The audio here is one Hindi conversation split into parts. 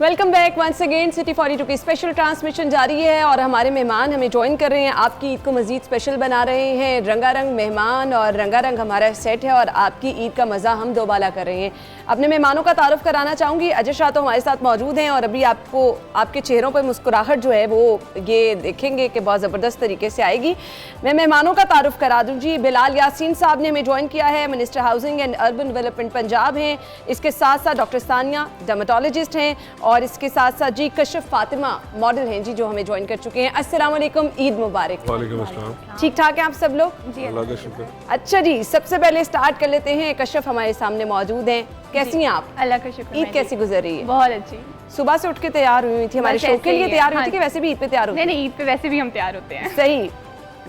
Welcome back once again. City 42 की स्पेशल ट्रांसमिशन जारी है और हमारे मेहमान हमें ज्वाइन कर रहे हैं, आपकी ईद को मज़ीद स्पेशल बना रहे हैं। रंगारंग मेहमान और रंगारंग हमारा सेट है और आपकी ईद का मज़ा हम दोबाला कर रहे हैं। अपने मेहमानों का तारुफ कराना चाहूँगी। अजय शाह तो हमारे साथ मौजूद हैं और अभी आपको आपके चेहरों पर मुस्कुराहट जो है वो ये देखेंगे कि बहुत ज़बरदस्त तरीके से आएगी। मैं मेहमानों का तारुफ करा दूँ जी। बिलाल यासीन साहब ने हमें ज्वाइन किया है, minister housing and urban development Punjab हैं। इसके साथ साथ डॉक्टर सानिया डर्मेटोलॉजिस्ट हैं और इसके साथ साथ जी कशिफ फातिमा मॉडल हैं जी, जो हमें ज्वाइन कर चुके हैं। अस्सलाम वालेकुम, ईद मुबारक। वालेकुम अस्सलाम। ठीक ठाक हैं आप सब लोग? जी अल्लाह का शुक्र। अच्छा जी, सबसे पहले स्टार्ट कर लेते हैं। कशिफ हमारे सामने मौजूद हैं, कैसी हैं आप? अल्लाह का शुक्र। ईद कैसी गुजर रही है? बहुत अच्छी। सुबह से उठ के तैयार हुई थी हमारे शो के लिए तैयार हुई थी कि वैसे भी ईद पे तैयार हुई? नहीं, ईद पे वैसे भी हम तैयार होते हैं। सही।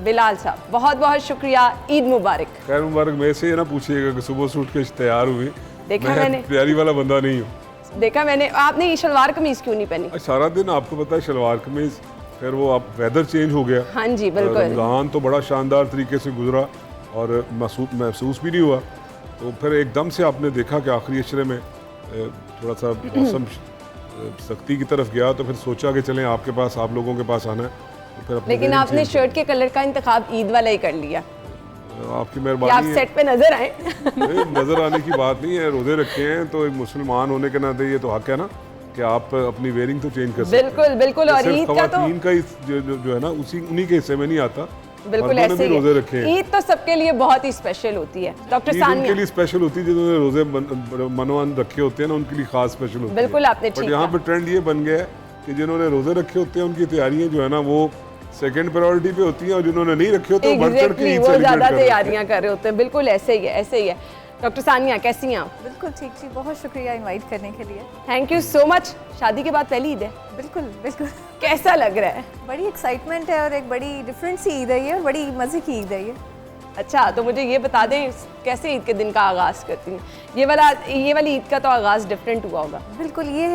बिलाल साहब बहुत बहुत शुक्रिया, ईद मुबारक। खैर मुबारक। मैं से ये ना पूछिएगा कि सुबह से उठ के तैयार हुई। देखा मैंने, तैयारी वाला बंदा नहीं हूँ। देखा मैंने। आपने ये शलवार कमीज क्यों नहीं पहनी? सारा दिन आपको पता है शलवार कमीज, फिर वो आप वेदर चेंज हो गया। हाँ जी बिल्कुल। रमज़ान तो बड़ा शानदार तरीके से गुजरा और महसूस भी नहीं हुआ। तो फिर एकदम से आपने देखा कि आखिरी अशरे में थोड़ा सा मौसम सख्ती की तरफ गया, तो फिर सोचा कि चलें आपके पास, आप लोगों के पास आना है। तो फिर लेकिन आपने शर्ट के कलर का इंतखाब ईद वाला ही कर लिया। आपकी आप मेहरबानी है। सेट पे नजर आए। नजर आने की बात नहीं है, रोजे रखे हैं तो एक मुसलमान होने के नाते ये तो हक है ना कि आप अपनी वेयरिंग तो चेंज कर सकते हैं। बिल्कुल बिल्कुल। और ईद का तो खवातीन का जो है ना उन्हीं के हिस्से में नहीं आता। बिल्कुल मर्दों ने ऐसे भी रोजे ही रखे है। हैं। ईद तो सबके लिए बहुत ही स्पेशल होती है। डॉक्टर ईद उनके सानिया लिए स्पेशल होती है जिन्होंने रोजे मनोवन रखे होते हैं ना, उनके लिए खास स्पेशल होती है। बिल्कुल आपने ठीक यहाँ कहा। पे ट्रेंड ये बन गया है कि जिन्होंने रोजे रखे होते हैं उनकी तैयारियां जो है ना वो सेकंड प्रायोरिटी पे होती है और जिन्होंने नहीं रखे होते बढ़ चढ़ के ईद वो सेलिब्रेट ज्यादा कर रहे होते हैं। तैयारियां कर रहे होते हैं। बिल्कुल ऐसे ही है, ऐसे ही है। डॉक्टर सानिया कैसी हैं आप? बिल्कुल ठीक जी, बहुत शुक्रिया इनवाइट करने के लिए। Thank you so much. शादी के बाद पहली ईद है, बिल्कुल बिल्कुल। कैसा लग रहा है? बड़ी एक्साइटमेंट है और एक बड़ी डिफरेंट सी ईद है ये, और बड़ी मज़े की ईद है ये। अच्छा तो मुझे ये बता दें कैसे ईद के दिन का आगाज़ करती हैं? ये वाली ईद का तो आगाज़ डिफरेंट हुआ होगा। बिल्कुल। ये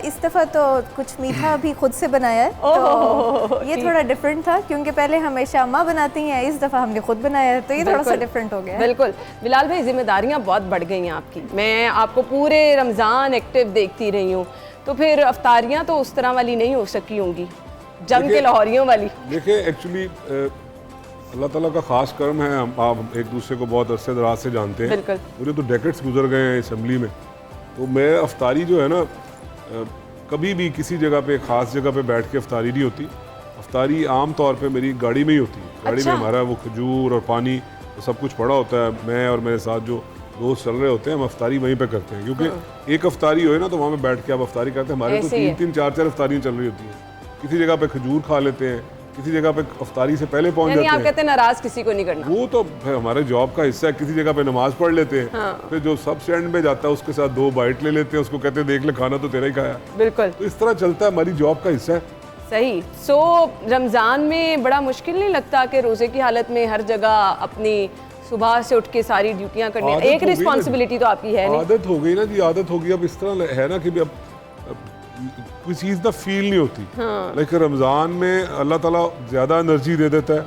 इस दफ़ा तो कुछ मीठा भी खुद से बनाया है, तो ये थोड़ा डिफरेंट था क्योंकि पहले हमेशा अम्मा बनाती हैं, इस दफ़ा हमने खुद बनाया है, तो ये थोड़ा सा डिफरेंट हो गया है। बिल्कुल। बिलाल भाई जिम्मेदारियाँ बहुत बढ़ गई हैं आपकी। मैं आपको पूरे रमज़ान एक्टिव देखती रही हूँ, तो फिर अफ्तारियाँ तो उस तरह वाली नहीं हो सकी होंगी, जम के लाहौरियों वाली। देखिए एक्चुअली अल्लाह ताला का ख़ास कर्म है, आप एक दूसरे को बहुत अरसे दराज से जानते हैं। बिल्कुल। मुझे तो डेकेड्स गुजर गए हैं असम्बली में, तो मैं अफ्तारी जो है ना कभी भी किसी जगह पे ख़ास जगह पे बैठ के अफ्तारी नहीं होती। अफ्तारी आम तौर पे मेरी गाड़ी में ही होती है। गाड़ी में हमारा वो खजूर और पानी तो सब कुछ पड़ा होता है। मैं और मेरे साथ जो दोस्त चल रहे होते हैं हम अफ्तारी वहीं पे करते हैं, क्योंकि एक अफ्तारी हो ना तो वहाँ पे बैठ के आप अफ्तारी करते हैं। हमारे तो 3-3 4-4 अफ्तारियाँ चल रही होती हैं। किसी जगह पे खजूर खा लेते हैं, किसी जगह पे अफ्तारी से पहले पहुंच जाते हैं। आप कहते हैं नाराज किसी को नहीं करना। वो तो हमारे जॉब का हिस्सा है। किसी जगह पे नमाज पढ़ लेते हैं, फिर जो सब एंड में जाता है उसके साथ 2 बाइट ले लेते हैं, उसको कहते हैं देख ले खाना तो तेरा ही खाया। बिल्कुल। तो इस तरह चलता है, हमारी जॉब का हिस्सा है। सही। सो रमज़ान में बड़ा मुश्किल नहीं लगता कि रोज़े की हालत में हर जगह अपनी सुबह से उठ के सारी ड्यूटियाँ करनी? एक रिस्पॉन्सिबिलिटी तो आपकी है नहीं। आदत हो गई ना जी, आदत हो गई। अब इस तरह है ना कि अब कोई चीज़ ना फील नहीं होती। लेकिन रमज़ान में अल्लाह ताला ज़्यादा एनर्जी दे देता है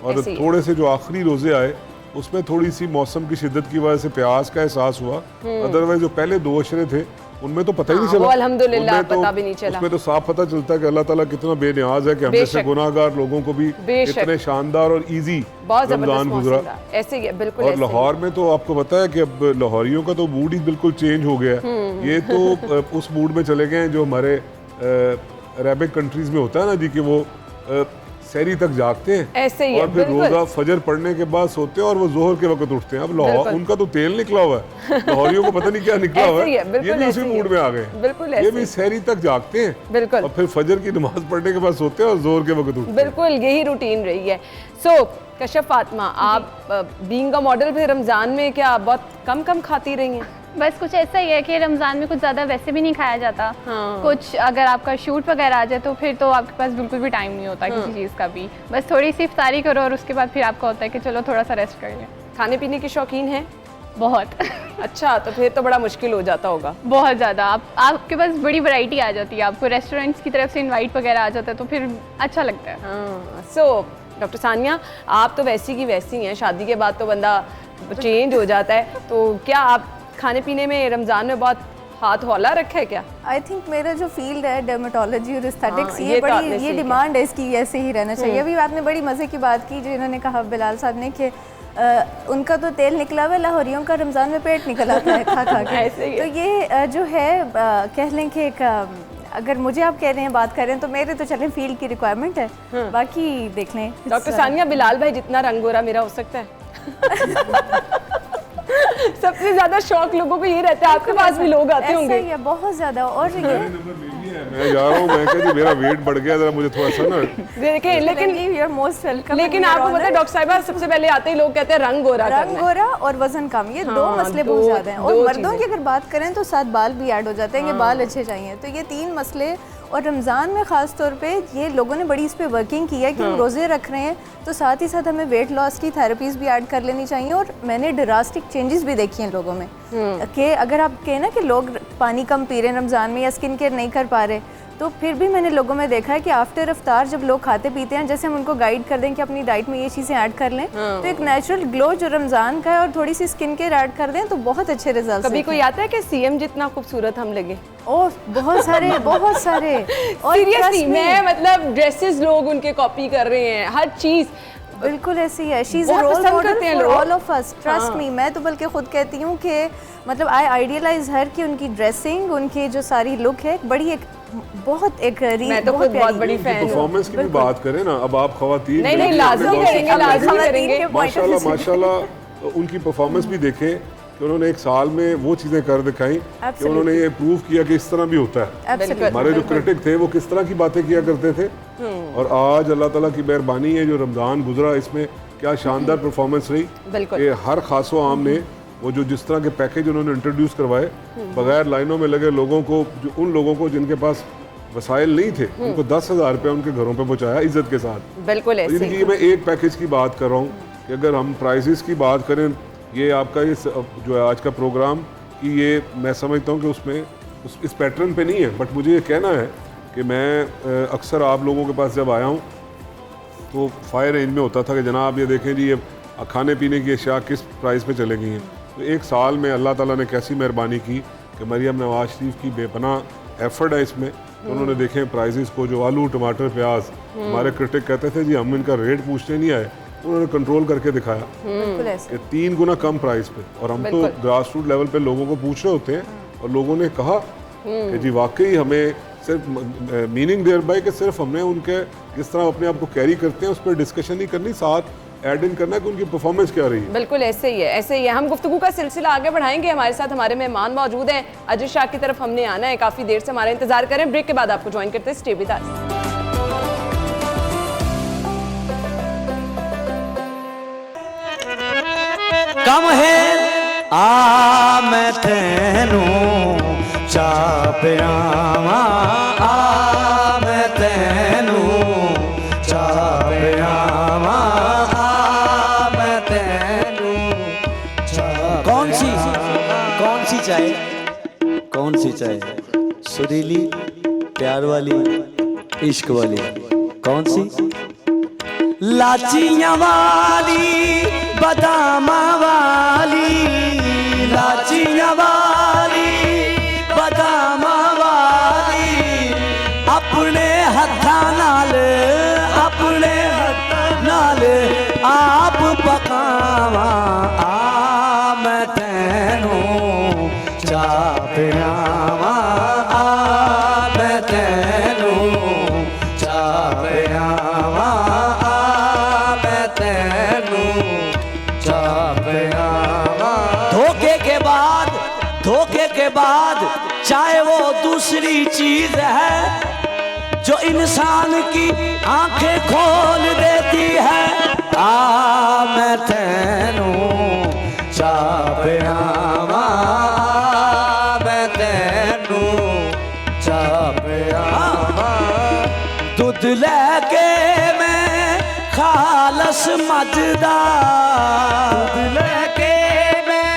और थोड़े से जो आखिरी रोज़े आए उसमें थोड़ी सी मौसम की शिद्दत की वजह से प्यास का एहसास हुआ। अदरवाइज जो पहले 2 अशरे थे उनमें तो पता ही नहीं चला। अल्हम्दुलिल्लाह पता भी नहीं चला। उसमें तो साफ पता चलता है कि अल्लाह ताला कितना बेनियाज है कि हम जैसे गुनाहगार लोगों को भी इतने शानदार और इजी रमज़ान गुजरा। ऐसे ही बिल्कुल। और लाहौर में तो आपको पता है कि अब लाहौरियों का तो मूड ही बिल्कुल चेंज हो गया है। ये तो उस मूड में चले गए हैं जो हमारे अरबिक कंट्रीज में होता है ना जी, कि वो सहरी तक जागते हैं ऐसे ही और फिर रोजा फजर पढ़ने के बाद सोते हैं और वो जोहर के वक्त उठते हैं। अब लाहौर उनका तो तेल निकला हुआ है, लाहौरियों को पता नहीं क्या निकला हुआ है। ये भी उसी मूड में आ गए। बिल्कुल। ये भी सहरी तक जागते हैं बिल्कुल और फिर फजर की नमाज पढ़ने के बाद सोते हैं और जोहर के वक्त उठते हैं। बिल्कुल यही रूटीन रही है। सो कशिफ फातिमा, आप बीइंग अ मॉडल फिर रमज़ान में क्या बहुत कम खाती रही हैं? बस कुछ ऐसा ही है कि रमज़ान में कुछ ज़्यादा वैसे भी नहीं खाया जाता। कुछ अगर आपका शूट वगैरह आ जाए तो फिर तो आपके पास बिल्कुल भी टाइम नहीं होता किसी चीज़ का भी। बस थोड़ी सी इफ्तारी करो और उसके बाद फिर आपका होता है कि चलो थोड़ा सा रेस्ट कर लें। खाने पीने की शौकीन है? बहुत। अच्छा तो फिर तो बड़ा मुश्किल हो जाता होगा। बहुत ज़्यादा। आपके पास बड़ी वैरायटी आ जाती है, आपको रेस्टोरेंट्स की तरफ से इन्वाइट वगैरह आ जाता है तो फिर अच्छा लगता है। सो डॉक्टर सानिया, आप तो वैसी की वैसी हैं, शादी के बाद तो बंदा चेंज हो जाता है, तो क्या आप खाने पीने में रमज़ान में बहुत हाथ हौला रखा है क्या? आई थिंक मेरा जो फील्ड है डर्मेटोलॉजी और एस्थेटिक्स, हाँ, ये तो आपने बड़ी ये सीखा। डिमांड है इसकी, ऐसे ही रहना चाहिए। अभी आपने बड़ी मज़े की बात की जो इन्होंने कहा बिलाल साहब ने कि उनका तो तेल निकला हुआ, लाहौरियों का रमज़ान में पेट निकल आता है खा खा के। ऐसे ही है। तो ये जो है कह लें कि एक अगर मुझे आप कह रहे हैं बात कर रहे हैं तो मेरे तो चलें फील्ड की रिक्वायरमेंट है, बाकी देख लें। डॉक्टर सानिया, बिलाल भाई जितना रंग गोरा मेरा हो सकता है? सबसे ज्यादा शौक लोगों को ये रहता है, आपके पास भी लोग आते होंगे। ऐसा ही है, बहुत ज्यादा। और ये मैं जा रहा हूँ, मैं कह जी मेरा वेट बढ़ गया, जरा मुझे थोड़ा सा ना देखें, लेकिन you're most welcome लेकिन and आपको you're पता है honored। डॉक्टर साहिबा, सबसे पहले आते ही लोग कहते हैं रंग गोरा रंग करना है। गोरा और वजन कम, ये दो हाँ, मसले दो- बहुत ज्यादा हैं। दो और मर्दों चीज़ें। की अगर बात करें तो साथ बाल भी ऐड हो जाते हैं कि बाल अच्छे चाहिए। तो ये 3 मसले, और रमज़ान में ख़ास तौर पे ये लोगों ने बड़ी इस पे वर्किंग की है कि हम रोज़े रख रहे हैं तो साथ ही साथ हमें वेट लॉस की थेरेपीज़ भी ऐड कर लेनी चाहिए। और मैंने ड्रास्टिक चेंजेस भी देखी हैं लोगों में कि अगर आप कहें ना कि लोग पानी कम पी रहे हैं रमज़ान में या स्किन केयर नहीं कर पा रहे, तो फिर भी मैंने लोगों में देखा है कि आफ्टर इफ्तार जब लोग खाते पीते हैं, जैसे हम उनको गाइड कर दें कि अपनी डाइट में ये चीज़ें ऐड कर लें, तो एक नेचुरल ग्लो जो रमज़ान का है और थोड़ी सी स्किन केयर ऐड कर दें तो बहुत अच्छे रिजल्ट। कभी कोई आता है कि सीएम जितना खूबसूरत हम लगे? ओह बहुत सारे बहुत सारे। और सीरियसली trust me, मैं मतलब ड्रेसेस लोग उनके कॉपी कर रहे हैं, हर चीज बिल्कुल ऐसी है। शी इज बहुत रोल पसंद मॉडल करते हैं फॉर लोग। All of us, trust me. मैं तो बल्कि खुद कहती हूँ कि मतलब आई आइडियलाइज हर की उनकी ड्रेसिंग, उनकी जो सारी लुक है बड़ी एक बहुत एक मैं तो खुद बहुत बड़ी फैन हूँ। परफॉर्मेंस की भी बात करें ना, अब आप खवातीन नहीं, नहीं, देखिए, लाजमी बहुत- करेंगे, लाजमी करेंगे। माशाल्लाह माशाल्लाह उनकी परफॉर्मेंस भी देखें कि उन्होंने एक साल में वो चीज़ें कर दिखाई कि उन्होंने ये प्रूव किया कि इस तरह भी होता है। Absolutely. हमारे जो क्रिटिक थे वो किस तरह की बातें किया करते थे, और आज अल्लाह ताला की मेहरबानी है जो रमज़ान गुजरा इसमें क्या शानदार परफॉर्मेंस रही बिल्कुल। कि हर खासो आम ने वो जो जिस तरह के पैकेज उन्होंने इंट्रोड्यूस करवाए, बगैर लाइनों में लगे लोगों को, जो उन लोगों को जिनके पास वसाइल नहीं थे, उनको 10,000 रुपये उनके घरों पे पहुंचाया इज्जत के साथ। बिल्कुल ऐसे ही। इनकी मैं एक पैकेज की बात कर रहा हूँ कि अगर हम प्राइजेस की बात करें, ये आपका ये जो है आज का प्रोग्राम कि ये मैं समझता हूँ कि उसमें इस पैटर्न पे नहीं है, बट मुझे ये कहना है कि मैं अक्सर आप लोगों के पास जब आया हूँ तो फायर रेंज में होता था कि जनाब ये देखें जी, ये खाने पीने की अशिया किस प्राइस पे चले गई हैं। तो एक साल में अल्लाह ताला ने कैसी मेहरबानी की कि मरियम नवाज शरीफ की बेपनाह एफर्ट है इसमें। तो उन्होंने देखे प्राइजेस को, जो आलू टमाटर प्याज, हमारे क्रिटिक कहते थे जी हम इनका रेट पूछने नहीं आए, उन्होंने कंट्रोल करके दिखाया बिल्कुल ऐसे। कि 3 गुना कम प्राइस पे। और हम तो ग्रास रूट लेवल पे लोगों को पूछ रहे होते हैं, और लोगों ने कहा कि जी वाकई हमें सिर्फ मीनिंग देयर बाय कि सिर्फ हमने उनके जिस तरह अपने आप को कैरी करते हैं उस पर डिस्कशन नहीं करनी, साथ ऐड इन करना है कि उनकी परफॉर्मेंस क्या रही है। बिल्कुल ऐसे ही है, ऐसे ही है। हम गुफ्तगू का सिलसिला आगे बढ़ाएंगे। हमारे साथ हमारे मेहमान मौजूद हैं। अजय शाह की तरफ हमने आना है, काफ़ी देर से हमारा इंतजार करें। ब्रेक के बाद आपको ज्वाइन करते हैं, स्टे विद अस। कम है आ मैं तेनू चापियावा, आ मैं तेनू चापियावा, आ मैं तेनू कौन सी चाय, कौन सी चाय, सुरीली प्यार वाली इश्क वाली, कौन सी? लाचियां वाली बदामा वाली, लाचियां वाली बदामा वाली, अपने हत्था नाल, अपने हत्था नाल आप पकावा, आ मैं तैनू चाह पियावा, आ मैं तैनू चाह पियावा, आ मैं तैनू चाह पियावा। धोखे के बाद चाहे वो दूसरी चीज है जो इंसान की आंखें खोल देती है, आ मैं तैनू चाह पियावा, मैं तैनू चाह पियावा। दुध लैके मैं खालस मजदा, दुध लैके मैं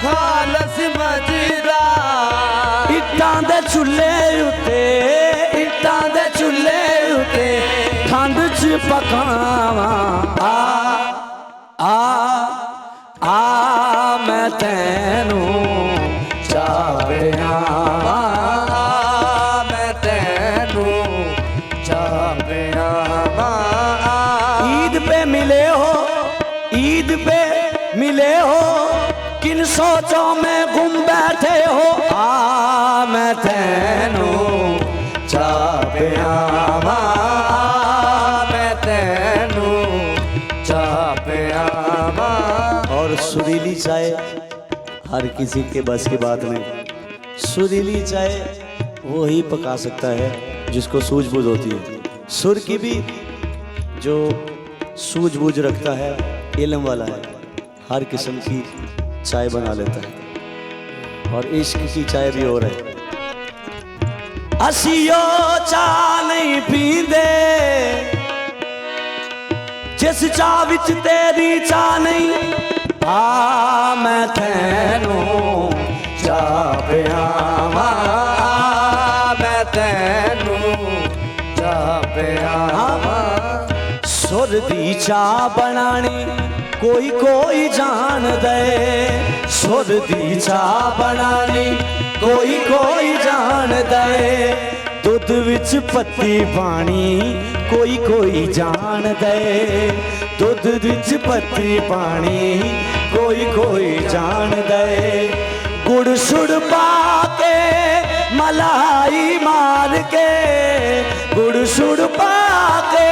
खालस मजदा, इट्टां दे चुल्हे उते, इट्टां दे चुल्हे उते ठंड च पकावा, आ मैं तैनू चाह चावे आवा मैं तेनू चावे आवा। ईद पे मिले हो, ईद पे मिले हो, किन सोचों में गुम बैठे हो, आ मैं तेनू चावे आवा मैं तेनू चावे आवा। और सुरीली चाय हर किसी के बस की बात नहीं। सुरीली चाय वो ही पका सकता है जिसको सूझबूझ होती है। सुर की भी जो सूझबूझ रखता है, इल्म वाला है, हर किस्म की चाय बना लेता है। और इश्क की चाय भी हो रही है। असियो चाह नहीं पींदे जिस चाह विच तेरी चाह नहीं, आ मैं तेनू चावे आवा मैं तेनू चावे आवा। सुर दी चाह बनानी कोई कोई जान दे, सुर दी चाह बनानी कोई कोई जान दे, दुध विच पत्ती पानी कोई कोई जान दे, दुध विच पत्ती पानी कोई कोई जान दे। गुड़ सुड़ पाके मलाई मार के, गुड़ सुड़ पाके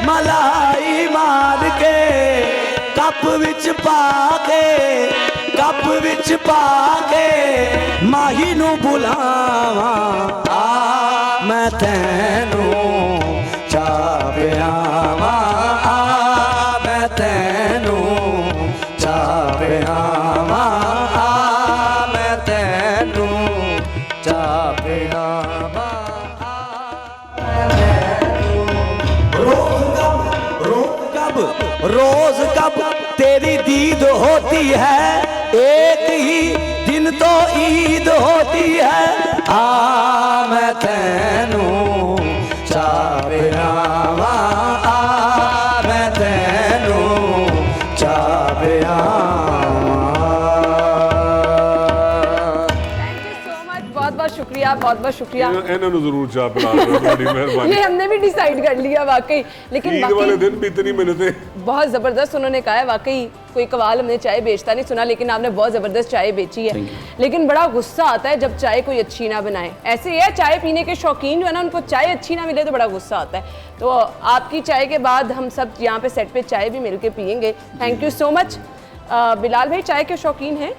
मलाई मार के, कप विच पाके, कप विच पाके माही नू बुलावा, आ मैं तेनू चावे आवा मैं तेनू चावे आवा मैं तेनू चावे आवा। रोज कब तेरी दीद होती है, एक ही दिन तो ईद होती है, आ मैं तेनू चावे आवा मैं तेनू चावे आवा। बहुत बहुत शुक्रिया, बहुत बहुत शुक्रिया। इन्होंने जरूर चाह पिला दो, बड़ी मेहरबानी। ये हमने भी डिसाइड कर लिया वाकई, लेकिन ईद वाले दिन भी इतनी मेहनतें। बहुत ज़बरदस्त उन्होंने कहा है, वाकई कोई कवाल हमने चाय बेचता नहीं सुना, लेकिन आपने बहुत ज़बरदस्त चाय बेची है। लेकिन बड़ा गुस्सा आता है जब चाय कोई अच्छी ना बनाए। ऐसे ही है, चाय पीने के शौकीन जो है ना, उनको चाय अच्छी ना मिले तो बड़ा गुस्सा आता है। तो आपकी चाय के बाद हम सब यहाँ पे सेट पे चाय भी मिल के पियेंगे। Thank you so much. Bilal भाई चाय के शौकीन हैं?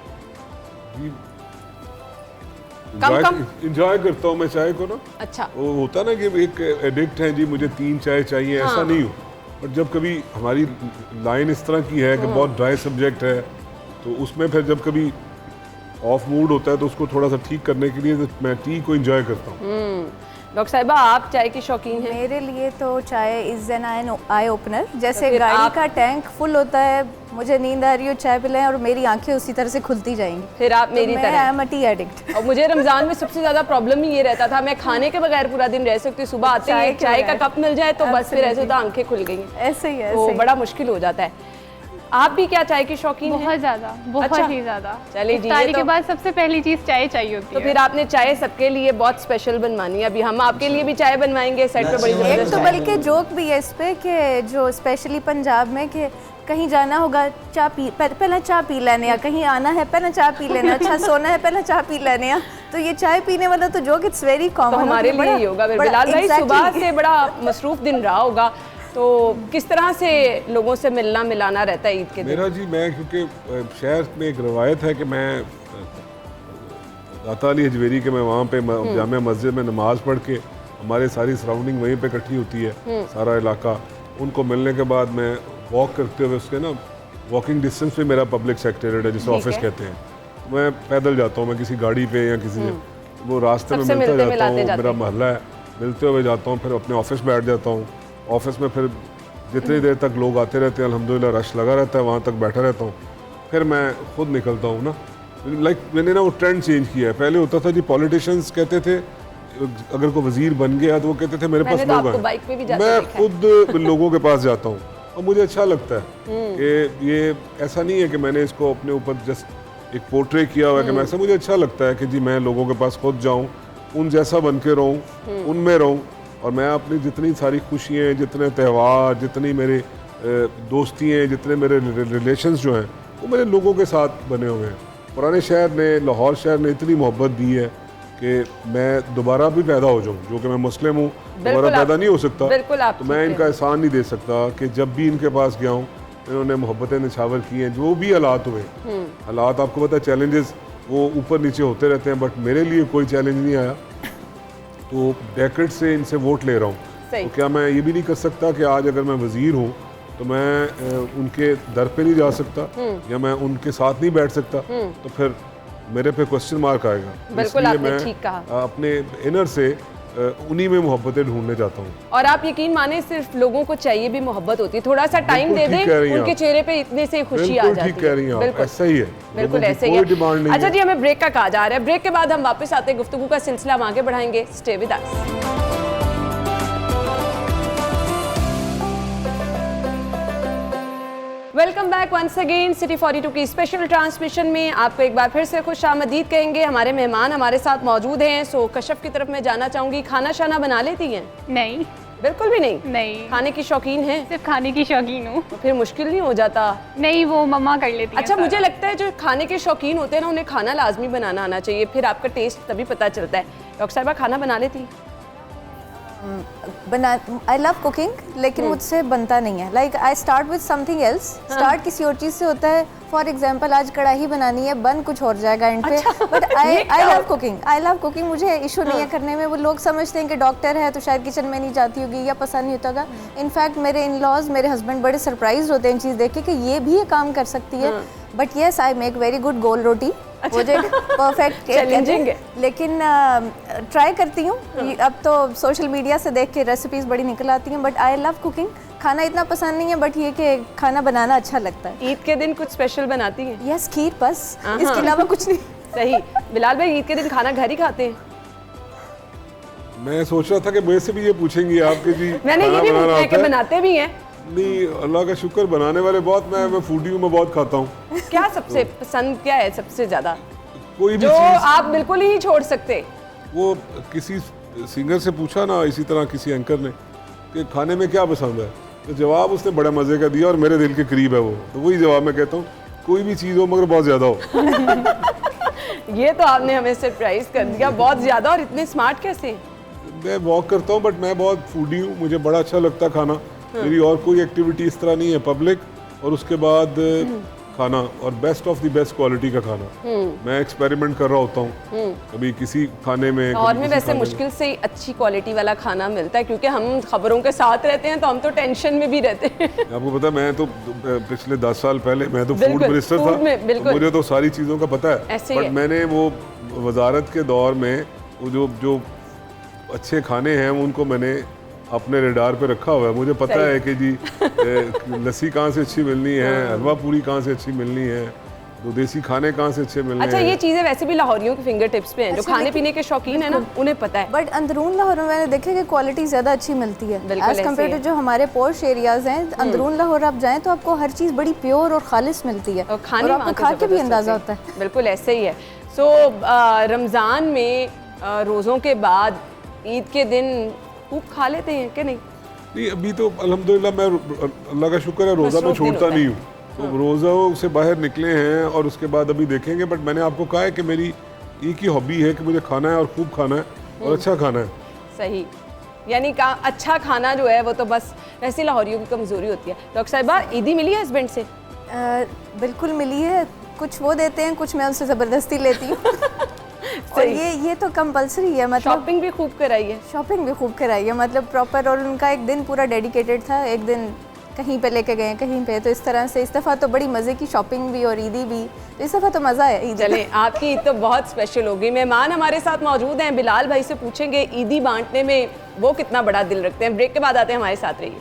कम इंजॉय करता हूँ मैं चाय को ना। अच्छा, वो होता ना कि एक एडिक्ट है जी, मुझे 3 चाय चाहिए, ऐसा नहीं हो। और जब कभी हमारी लाइन इस तरह की है कि बहुत ड्राई सब्जेक्ट है, तो उसमें फिर जब कभी ऑफ मूड होता है तो उसको थोड़ा सा ठीक करने के लिए तो मैं टी को एंजॉय करता हूँ। डॉक्टर साहिबा आप चाय की शौकीन हैं? मेरे लिए तो चाय इज़ एन आई ओपनर। जैसे तो गाड़ी का टैंक फुल होता है, मुझे नींद आ रही हो, चाय पिलाएं और मेरी आंखें उसी तरह से खुलती जाएंगी। फिर आप मेरी तरह। I am a T addict. और मुझे रमजान में सबसे ज्यादा प्रॉब्लम ही ये रहता था, मैं खाने के बगैर पूरा दिन रह सकती हूँ, सुबह आते ही चाय का कप मिल जाए तो बस फिर ऐसे होता आंखें खुल गई। ऐसे ही तो बड़ा मुश्किल हो जाता है। आप भी क्या चाय की शौकीन हैं? बहुत ज़्यादा, बहुत अच्छा। ही ज़्यादा। चलिए जी, इफ्तारी तो के बाद सबसे पहली चीज़ चाय चाहिए होती तो है। फिर आपने चाय सबके लिए बहुत स्पेशल बनवानी है। अभी हम आपके लिए भी चाय बनवाएंगे सेट पे, बड़ी एक जबरदस्त तो चाय। बल्कि जोक भी है इस पे कि जो स्पेशली पंजाब में कि कहीं जाना होगा चाय पी पहले चाय पी लेने, कहीं आना है पहले चाय पी लेना, अच्छा सोना है पहले चाय पी लेने। तो ये चाय पीने वाला तो जोक इट्स वेरी कॉमन। तो हमारे लिए ही होगा। बिलाल भाई सुबह से बड़ा मसरूफ दिन रहा होगा, तो किस तरह से लोगों से मिलना मिलाना रहता है ईद के दिन? मेरा जी, मैं क्योंकि शहर में एक रवायत है कि मैं दाता अली हजवेरी के मैं वहाँ पे जामिया मस्जिद में नमाज़ पढ़ के, हमारे सारी सराउंडिंग वहीं पे इकट्ठी होती है, सारा इलाका। उनको मिलने के बाद मैं वॉक करते हुए, उसके ना वॉकिंग डिस्टेंस पे मेरा पब्लिक सेक्रेटरीट है जिसे ऑफिस कहते हैं। मैं पैदल जाता हूँ, मैं किसी गाड़ी पे या किसी वो रास्ते में मिलता जाता हूँ, मेरा मोहल्ला है, मिलते हुए जाता हूँ, फिर अपने ऑफिस बैठ जाता हूँ। ऑफिस में फिर जितनी देर तक लोग आते रहते हैं अल्हम्दुलिल्लाह रश लगा रहता है, वहाँ तक बैठा रहता हूँ। फिर मैं खुद निकलता हूँ ना, मैंने ना वो ट्रेंड चेंज किया है। पहले होता था जी, पॉलिटिशियंस कहते थे अगर कोई वजीर बन गया तो वो कहते थे मेरे पास लोग हैं, मैं खुद लोगों के पास जाता हूँ और मुझे अच्छा लगता है कि ये ऐसा नहीं है कि मैंने इसको अपने ऊपर जस्ट एक पोर्ट्रे किया हुआ है कि मैं ऐसा, मुझे अच्छा लगता है कि जी मैं लोगों के पास खुद जाऊं, उन जैसा बन के रहूं, उनमें रहूं, और मैं अपनी जितनी सारी खुशियाँ, जितने त्यौहार, जितनी मेरे दोस्ती हैं, जितने मेरे रिलेशंस जो हैं, वो मेरे लोगों के साथ बने हुए हैं। पुराने शहर ने, लाहौर शहर ने इतनी मोहब्बत दी है कि मैं दोबारा भी पैदा हो जाऊं, जो कि मैं मुस्लिम हूँ, दोबारा पैदा नहीं हो सकता, तो मैं इनका एहसान नहीं दे सकता कि जब भी इनके पास गया हूँ इन्होंने मोहब्बतें निछावर की हैं। जो भी हालात हुए, हालात आपको पता है, चैलेंजेस वो ऊपर नीचे होते रहते हैं, बट मेरे लिए कोई चैलेंज नहीं आया। तो डेकेड से इनसे वोट ले रहा हूँ, तो क्या मैं ये भी नहीं कर सकता कि आज अगर मैं वज़ीर हूँ तो मैं उनके दर पे नहीं जा सकता या मैं उनके साथ नहीं बैठ सकता, तो फिर मेरे पे क्वेश्चन मार्क आएगा। बिल्कुल, इसलिए आपने मैं ठीक कहा। अपने इनर से उन्हीं में मोहब्बतें ढूंढने जाता हूँ। और आप यकीन माने, सिर्फ लोगों को चाहिए भी मोहब्बत होती है, थोड़ा सा टाइम दे दें, उनके चेहरे पे इतने से खुशी आ जाती है। ठीक कह रही हैं आप, ऐसा ही है, बिल्कुल ऐसे ही है। अच्छा जी, हमें ब्रेक का कहा जा रहा है, ब्रेक के बाद हम वापस आते हैं, गुफ्तगू का सिलसिला हम आगे बढ़ाएंगे। Stay with us. Welcome back once again. City 42 की स्पेशल ट्रांसमिशन में आपको एक बार फिर से खुश आमदीद कहेंगे। हमारे मेहमान हमारे साथ मौजूद हैं। सो कशफ की तरफ मैं जाना चाहूँगी, खाना शाना बना लेती हैं? नहीं, बिल्कुल भी नहीं। नहीं, खाने की शौकीन है? सिर्फ खाने की शौकीन हूँ। तो फिर मुश्किल नहीं हो जाता? नहीं, वो मम्मा कर लेती हैं। अच्छा, मुझे लगता है जो खाने के शौकीन होते हैं ना, उन्हें खाना लाजमी बनाना आना चाहिए, फिर आपका टेस्ट तभी पता चलता है। डॉक्टर साहिबा, खाना बना लेती? आई लव कुकिंग, लेकिन मुझसे बनता नहीं है। Like I start with something else. Start किसी और चीज़ से होता है। फॉर एग्जाम्पल, आज कढ़ाई बनानी है, बन कुछ और जाएगा एंड पे। But I love cooking, I love cooking. मुझे इशू नहीं है करने में। वो लोग समझते हैं कि डॉक्टर है तो शायद किचन में नहीं जाती होगी या पसंद नहीं होता होगा। इनफैक्ट मेरे इन लॉज, मेरे हस्बैंड बड़े सरप्राइज होते हैं इन चीज़ देख के कि ये भी ये काम कर सकती है। But yes, I make very good गोल रोटी। मुझे परफेक्ट चैलेंजिंग है, लेकिन ट्राई करती हूँ। अब तो सोशल मीडिया से देख के रेसिपीज बड़ी निकल आती हैं। But I love cooking. खाना इतना पसंद नहीं है, बट ये कि खाना बनाना अच्छा लगता है। ईद के दिन कुछ स्पेशल बनाती हैं? यस, खीर बस, इसके अलावा कुछ नहीं। सही। बिलाल भाई, ईद के दिन खाना घर ही खाते हैं? मैं सोच रहा था कि मुझे से भी ये पूछेंगे आपके जी मैंने ये भी पूछा है कि बनाते भी हैं? नहीं, अल्लाह का शुक्र, बनाने वाले बहुत। मैं फूडी हूँ, मैं बहुत खाता हूँ। क्या सबसे पसंद क्या है सबसे ज्यादा, कोई भी जो चीज आप बिल्कुल ही नहीं छोड़ सकते? वो किसी सिंगर से पूछा ना, इसी तरह किसी एंकर ने कि खाने में क्या पसंद है, तो जवाब उसने बड़ा मजे का दिया और मेरे दिल के करीब है वो। तो वही जवाब मैं कहता हूँ, कोई भी चीज़ हो मगर बहुत ज़्यादा हो। ये तो आपने हमें सरप्राइज कर दिया, बहुत ज़्यादा। और इतने स्मार्ट कैसे? मैं वॉक करता हूँ, बट मैं बहुत फूडी हूँ, मुझे बड़ा अच्छा लगता है खाना। मेरी और कोई एक्टिविटी इस तरह नहीं है। पब्लिक और उसके बाद खाना, और best of the best quality का खाना। मैं एक्सपेरिमेंट कर रहा होता हूँ, कभी किसी खाने में। और में वैसे मुश्किल से अच्छी क्वालिटी वाला खाना मिलता है, क्योंकि हम खबरों के साथ रहते हैं तो हम तो टेंशन में भी रहते हैं। आपको पता है, मैं तो पिछले 10 साल पहले मैं तो फूड मिनिस्टर था, तो मुझे तो सारी चीज़ों का पता है। बट मैंने वो वजारत के दौर में वो जो अच्छे खाने हैं उनको मैंने अपने रेडार पे रखा हुआ है। मुझे पता है कि जी लस्सी कहाँ से अच्छी मिलनी है, हलवा पूरी कहाँ से अच्छी मिलनी है, तो देसी खाने कहाँ से अच्छे मिलने हैं। अच्छा, ये चीज़ें वैसे भी लाहौरियों के फिंगर टिप्स पे हैं। जो खाने पीने के शौकीन है ना, उन्हें पता है। बट अंदरून लाहौर में मैंने देखा कि क्वालिटी ज़्यादा अच्छी मिलती है एज कम्पेयर टू जो हमारे पोश एरियाज़ हैं। अंदरून लाहौर आप जाएँ तो आपको हर चीज़ बड़ी प्योर और खालिस मिलती है, और आपको खा के भी अंदाज़ा होता है। बिल्कुल ऐसे ही है। सो रमज़ान में रोज़ों के बाद ईद के दिन खूब खा लेते हैं कि नहीं? नहीं, अभी तो अल्हम्दुलिल्लाह मैं, अल्लाह का शुक्र है, रोज़ा मैं छोड़ता नहीं हूँ। तो रोज़ा से बाहर निकले हैं और उसके बाद अभी देखेंगे। बट मैंने आपको कहा है कि मेरी एक ही हॉबी है कि मुझे खाना है और खूब खाना है और अच्छा खाना है। सही, यानी का अच्छा खाना जो है वो तो बस वैसे लाहौरियों की कमज़ोरी होती है। डॉक्टर साहिबा, ईदी मिली है हस्बैंड से? बिल्कुल मिली है। कुछ वो देते हैं, कुछ मैं उनसे ज़बरदस्ती लेती हूँ। और ये तो कंपलसरी है। मतलब शॉपिंग भी खूब कराई है? शॉपिंग भी खूब कराई है, मतलब प्रॉपर। और उनका एक दिन पूरा डेडिकेटेड था। एक दिन कहीं पे लेके गए, कहीं पे, तो इस तरह से इस दफ़ा तो बड़ी मज़े की शॉपिंग भी और ईदी भी। तो इस दफ़ा तो मज़ा है। चले, आपकी ईद तो बहुत स्पेशल होगी। मेहमान हमारे साथ मौजूद हैं, बिलाल भाई से पूछेंगे ईदी बांटने में वो कितना बड़ा दिल रखते हैं। ब्रेक के बाद आते हैं, हमारे साथ रहिए।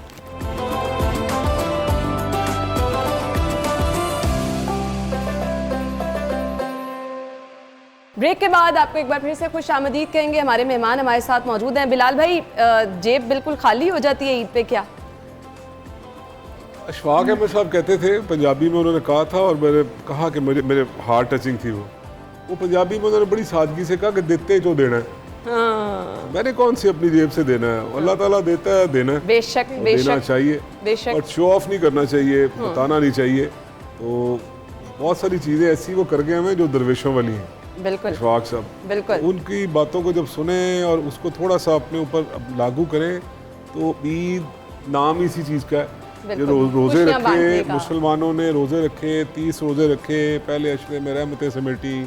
ब्रेक के बाद आपको एक बार फिर से खुश आमदीद कहेंगे। हमारे मेहमान हमारे साथ मौजूद हैं। बिलाल भाई, जेब बिल्कुल खाली हो जाती है ईद पे क्या? अशफाक अहमद साहब कहते थे, पंजाबी में उन्होंने कहा था, और मैंने कहा कि मेरे हार्ट टचिंग थी वो पंजाबी में उन्होंने बड़ी सादगी से कहा कि देते जो देना है। हाँ। मैंने कौन सी अपनी जेब से देना है, अल्लाह ताला देता है, देना है, बेशक देना बेशक चाहिए, बेशक। और शो ऑफ नहीं करना चाहिए, बताना नहीं चाहिए। तो बहुत सारी चीज़ें ऐसी वो कर गए हमें जो दरवेशों वाली हैं। बिल्कुल अशफाक साहब, बिल्कुल। उनकी बातों को जब सुने और उसको थोड़ा सा अपने ऊपर लागू करें तो ईद नाम ही इसी चीज़ का है। ये बिल्कुल। रोज़े खुशियाँ बांटने रखे, का। मुसलमानों ने रोज़े रखे, 30 रोज़े रखे, पहले अशरे में रहमतें समेटी,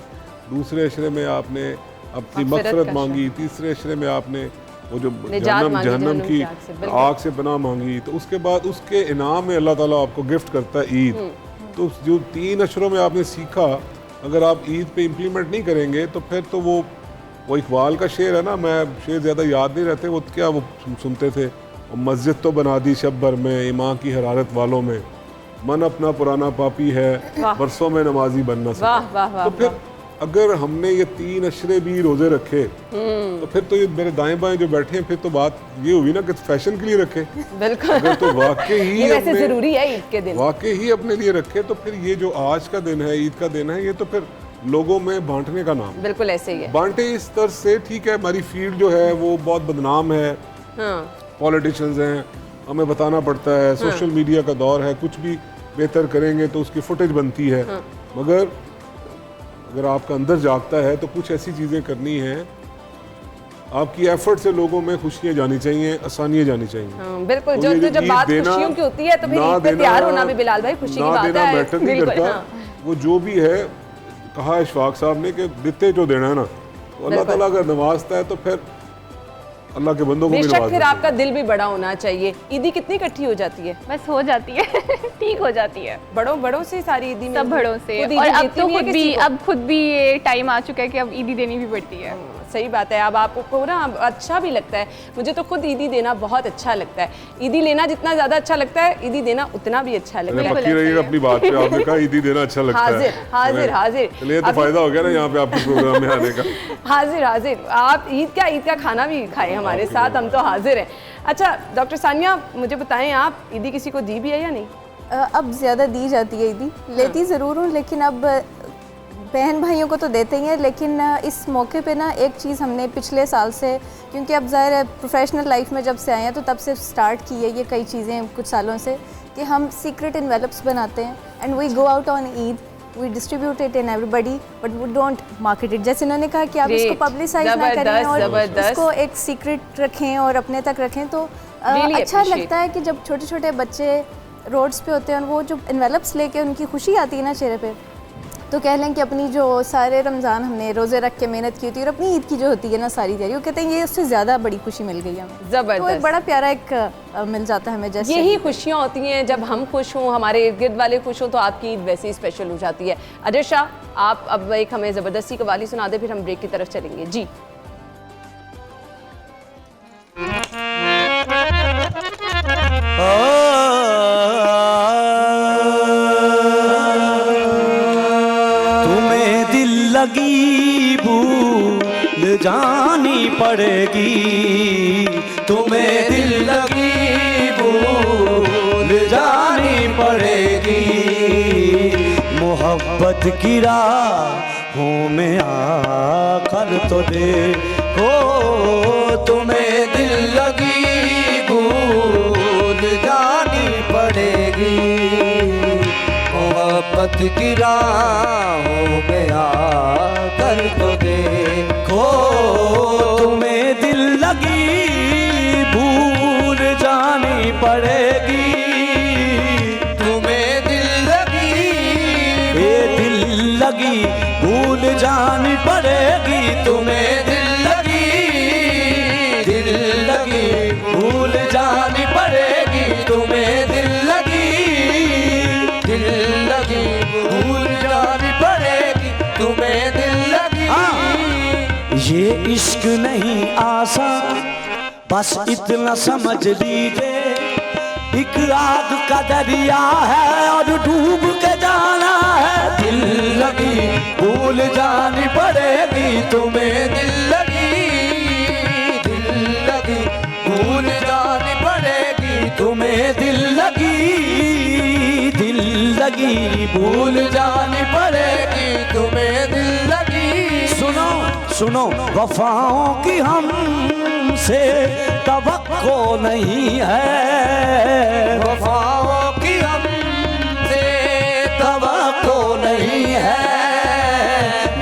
दूसरे अशरे में आपने अपनी मग़फ़िरत मग़फ़िरत का मांगी, तीसरे अशरे में आपने वो जो निजात मांगी जहन्नम की आग से, बिल्कुल। आग से पनाह मांगी, तो उसके बाद उसके इनाम में अल्लाह ताला आपको गिफ्ट करता है ईद। तो जो 3 अशरों में आपने सीखा, अगर आप ईद पे इम्प्लीमेंट नहीं करेंगे तो फिर तो वो इकबाल का शेर है ना, मैं शेर ज़्यादा याद नहीं रहते, वो क्या वो सुनते थे, मस्जिद तो बना दी शब भर में ईमान की हरारत वालों में, मन अपना पुराना पापी है, बरसों में नमाजी बनना वाह वाह वाह। तो फिर अगर हमने ये 3 अशरे भी रोज़े रखे तो फिर तो ये मेरे दाएं बाएं जो बैठे हैं, फिर तो बात ये हुई ना कि फैशन के लिए रखे। बिल्कुल। अगर तो वाकई ही ये वैसे अपने- जरूरी है ईद के दिन। वाकई ही अपने लिए रखे तो फिर ये जो आज का दिन है, ईद का दिन है, ये तो फिर लोगों में बांटने का नाम है। बिल्कुल ऐसे ही है। बांटे इस तरह से, ठीक है हमारी फील्ड जो है वो बहुत बदनाम है, हाँ पॉलिटिशियंस हैं, हमें बताना पड़ता है, सोशल मीडिया का दौर है, कुछ भी बेहतर करेंगे तो उसकी फुटेज बनती है। मगर अगर आपका अंदर जागता है तो कुछ ऐसी चीज़ें करनी हैं, आपकी एफर्ट से लोगों में खुशियाँ जानी चाहिए, आसानियाँ जानी चाहिए। हाँ, बिल्कुल। और जो ये जब ईद बात देना, खुशियों की होती है तो फिर ना ईद पे देना, तैयार होना भी बिलाल भाई खुशी की ना बात देना है। मैटर नहीं बिल्कुल, करता। हाँ। वो जो भी है, कहा है इशफाक साहब ने कि देते जो देना है ना, तो अल्लाह बिल्कुल। ताला अगर नवाजता है तो फिर अल्लाह के बंदों को भी बेशक नवाज फिर देता है। आपका दिल भी बड़ा होना चाहिए। ईदी कितनी इकट्ठी हो जाती है? बस हो जाती है ठीक हो जाती है बड़ों बड़ों से सारी ईदी में सब बड़ों से। खुद ईदी और अब देती तो नहीं है खुद किसी भी को? अब खुद भी ये टाइम आ चुका है कि अब ईदी देनी भी पड़ती है। सही बात है। अब आपको ना अब अच्छा भी लगता है। मुझे तो खुद ईदी देना बहुत अच्छा लगता है। ईदी लेना जितना ज़्यादा अच्छा लगता है, ईदी देना उतना भी अच्छा लगता चलिए है। पक्की रहिएगा अपनी बात पे, आपने कहा ईदी देना अच्छा लगता है। हाजिर हाजिर हाजिर। चलिए तो अब- फायदा हो गया ना यहाँ पे आपके प्रोग्राम में आने का। हाजिर हाजिर। आप ईद का खाना भी खाएं हमारे साथ, हम तो हाजिर हैं। अच्छा डॉक्टर सानिया, मुझे बताएं, आप ईदी किसी को दी भी है या नहीं? अब ज़्यादा दी जाती है ईदी, लेती ज़रूर हूँ, लेकिन अब बहन भाइयों को तो देते ही हैं। लेकिन इस मौके पे ना एक चीज़ हमने पिछले साल से, क्योंकि अब ज़ाहिर है प्रोफेशनल लाइफ में जब से आए हैं तो तब से स्टार्ट की है ये कई चीज़ें कुछ सालों से, कि हम सीक्रेट इन्वेलप्स बनाते हैं and we go out on Eid, we distribute it in everybody but we don't market it. जैसे इन्होंने कहा कि आप इसको Great. पब्लिसाइज ना करें जबरदस्त, और जबरदस्त। इसको एक सीक्रेट रखें और अपने तक रखें, तो Really अच्छा appreciate. लगता है कि जब छोटे छोटे बच्चे रोड्स पे होते हैं और वो जो इन्वेलप्स लेके उनकी खुशी आती है ना चेहरे पे, तो कह लें कि अपनी जो सारे रमज़ान हमने रोज़े रख के मेहनत की होती है और अपनी ईद की जो होती है ना सारी तैयारी, वो कहते हैं ये उससे ज़्यादा बड़ी खुशी मिल गई हमें। तो एक ज़बरदस्त। बड़ा प्यारा एक मिल जाता है हमें। जैसे यही खुशियाँ होती हैं जब हम खुश हों, हमारे इर्द गिर्द वाले खुश हों, तो आपकी ईद वैसे ही स्पेशल हो जाती है। अजय शाह, आप अब एक हमें ज़बरदस्ती कवाली सुना दे, फिर हम ब्रेक की तरफ चलेंगे जी। तुम्हें दिल लगी भूल जानी पड़ेगी, तुम्हें दिल लगी भूल जानी पड़ेगी, मोहब्बत की राहों में आकर तो देखो, तुम्हें दिल लगी भूल जानी पड़ेगी, मोहब्बत की राहों में आकर तो देखो, तुम्हें दिल लगी भूल जानी पड़ेगी, तुम्हें दिल लगी, ये दिल लगी भूल जानी पड़ेगी, तुम्हें दिल लगी भूल जानी पड़ेगी, तुम्हें दिल लगी भूल जानी पड़ेगी, तुम्हें दिल लगी। ये इश्क नहीं आसान, बस इतना समझ लीजिए, एक आग का दरिया है और डूब के जाना है, दिल लगी भूल जानी पड़ेगी, तुम्हें दिल लगी भूल जानी पड़ेगी, तुम्हें दिल लगी लगी, भूल जानी पड़ेगी तुम्हें दिल लगी। सुनो सुनो वफाओं की हमसे तवक्को नहीं है, वफाओं की हमसे तवक्को नहीं है,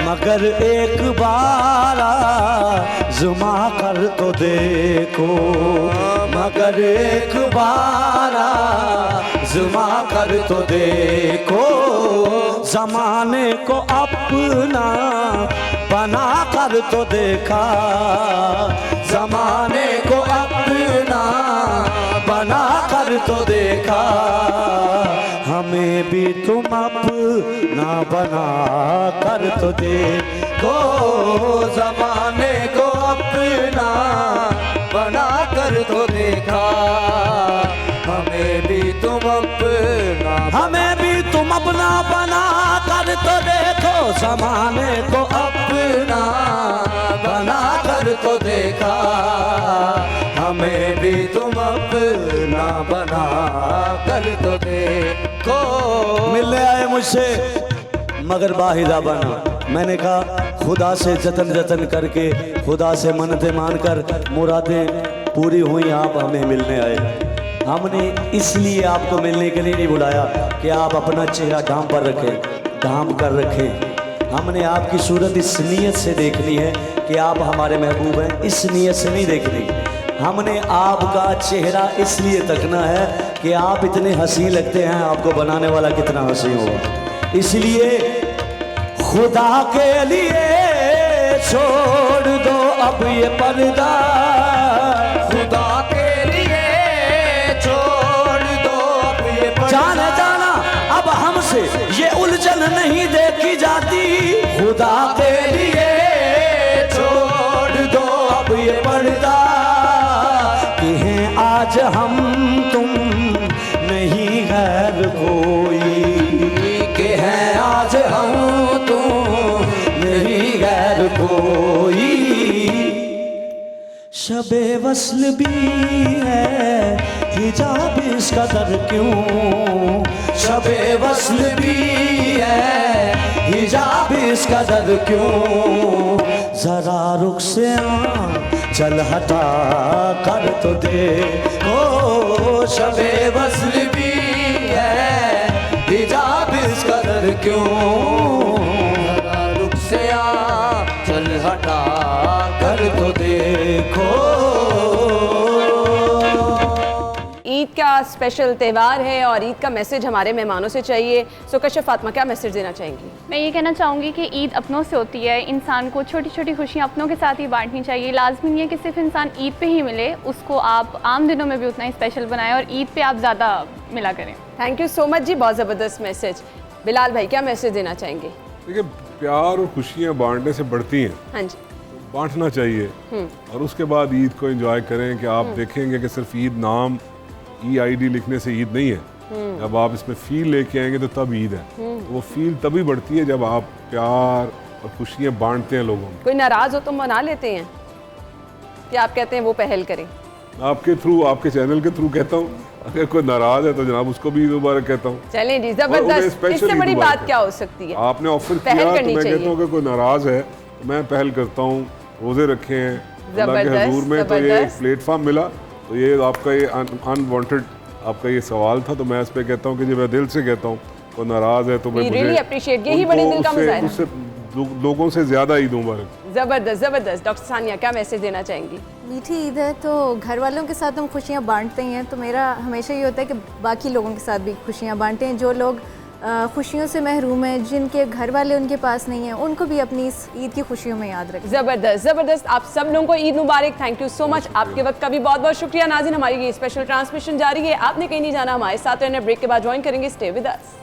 मगर एक बार आज़मा कर तो देखो, मगर एक बार आज़मा कर तो देखो, ज़माने को अपना बना कर तो देखा, ज़माने को अपना बना कर तो देखा, हमें भी तुम अपना बना कर तो देखो, ज़माने को अपना बना कर तो देखा, हमें भी तुम अपना हमें भी तुम अपना बना कर तो देखो, ज़माने को अपना बना कर तो देखा, हमें भी तुम अपना बना कर तो देखो। मिलने आए मुझसे मगर बाहिदा बना, मैंने कहा खुदा से जतन जतन करके, खुदा से मन्नतें मानकर मुरादें पूरी हुई, आप हमें मिलने आए। हमने इसलिए आपको मिलने के लिए नहीं बुलाया कि आप अपना चेहरा ढांप पर रखें, ढांप कर रखें। हमने आपकी सूरत इस नीयत से देखनी है कि आप हमारे महबूब हैं, इस नीयत से नहीं देखनी। हमने आपका चेहरा इसलिए तकना है कि आप इतने हंसी लगते हैं, आपको बनाने वाला कितना हंसी होगा। इसलिए खुदा के लिए छोड़ दो अब ये पर्दा, खुदा के लिए छोड़ दो अब ये पर्दा, जाने जाना अब हमसे ये उलझन नहीं देखी जाती, खुदा के लिए छोड़ दो अब ये पर्दा, कि हैं आज हम तुम नहीं गैर कोई, के हैं आज हम तुम नहीं गैर कोई, शबे वस्ल भी है हिजाब इस कदर क्यों, शबे वस्ल भी है हिजाब इस कदर क्यों, जरा रुख से चल हटा कर तो देखो, शबे वस्ल भी है हिजाब इस कदर क्यों, जरा रुख से चल हटा कर तो देखो। ईद का स्पेशल त्यौहार है और ईद का मैसेज हमारे मेहमानों से चाहिए। सो कशिफ फातिमा, क्या मैसेज देना चाहेंगी? मैं ये कहना चाहूँगी कि ईद अपनों से होती है, इंसान को छोटी छोटी खुशियाँ अपनों के साथ ही बांटनी चाहिए। लाजमी नहीं है कि सिर्फ इंसान ईद पे ही मिले, उसको आप आम दिनों में भी उतना ही स्पेशल बनाएं और ईद पे आप ज़्यादा मिला करें। थैंक यू सो मच जी, बहुत ज़बरदस्त मैसेज। बिलाल भाई, क्या मैसेज देना चाहेंगे? देखिए, प्यार और खुशियाँ बांटने से बढ़ती हैं, हाँ जी, बांटना चाहिए, और उसके बाद ईद को एंजॉय करें। कि आप देखेंगे कि सिर्फ ईद नाम EID लिखने से ईद नहीं है, जब आप इसमें फील लेके आएंगे तो तब ईद है। तो वो फील तभी बढ़ती है जब आप प्यार और खुशियाँ बांटते हैं लोगों में। कोई नाराज़ हो तो मना लेते हैं कि आप कहते हैं वो पहल करें? आपके थ्रू, आपके चैनल के थ्रू कहता हूँ, अगर कोई नाराज है तो जनाब उसको भी दोबारा कहता हूँ। चलें जी, जबरदस्त। इससे बड़ी बात क्या हो सकती है? आपने ऑफर पहल किया तो करनी मैं चाहिए। कहता हूँ कि कोई नाराज है तो मैं पहल करता हूँ, रोजे रखे हैं अल्लाह के जबरदस्त, हजूर में, तो ये जबरदस्त। प्लेटफॉर्म मिला, तो ये आपका ये अनवांटेड आपका ये सवाल था, तो मैं इस पे कहता हूँ कि जब मैं दिल से कहता हूँ कोई नाराज है तो मैं We really appreciate, यही बड़े दिल का मुजाहिरा। उससे लोगों से ज्यादा ईद मुबारक। ज़बरदस्त ज़बरदस्त। डॉक्टर सानिया, क्या मैसेज देना चाहेंगी? मीठी ईद है तो घर वालों के साथ हम खुशियाँ बांटते ही हैं, तो मेरा हमेशा ये होता है कि बाकी लोगों के साथ भी खुशियाँ बांटें। जो लोग खुशियों से महरूम हैं, जिनके घर वाले उनके पास नहीं हैं, उनको भी अपनी इस ईद की खुशियों में याद रखें। ज़बरदस्त ज़बरदस्त। आप सब लोगों को ईद मुबारक। Thank you so much. आपके वक्त का भी बहुत बहुत शुक्रिया। नाज़रीन, हमारी ये स्पेशल ट्रांसमिशन जारी है, आपने कहीं नहीं जाना, हमारे साथ रहना। ब्रेक के बाद ज्वाइन करेंगे। Stay with us.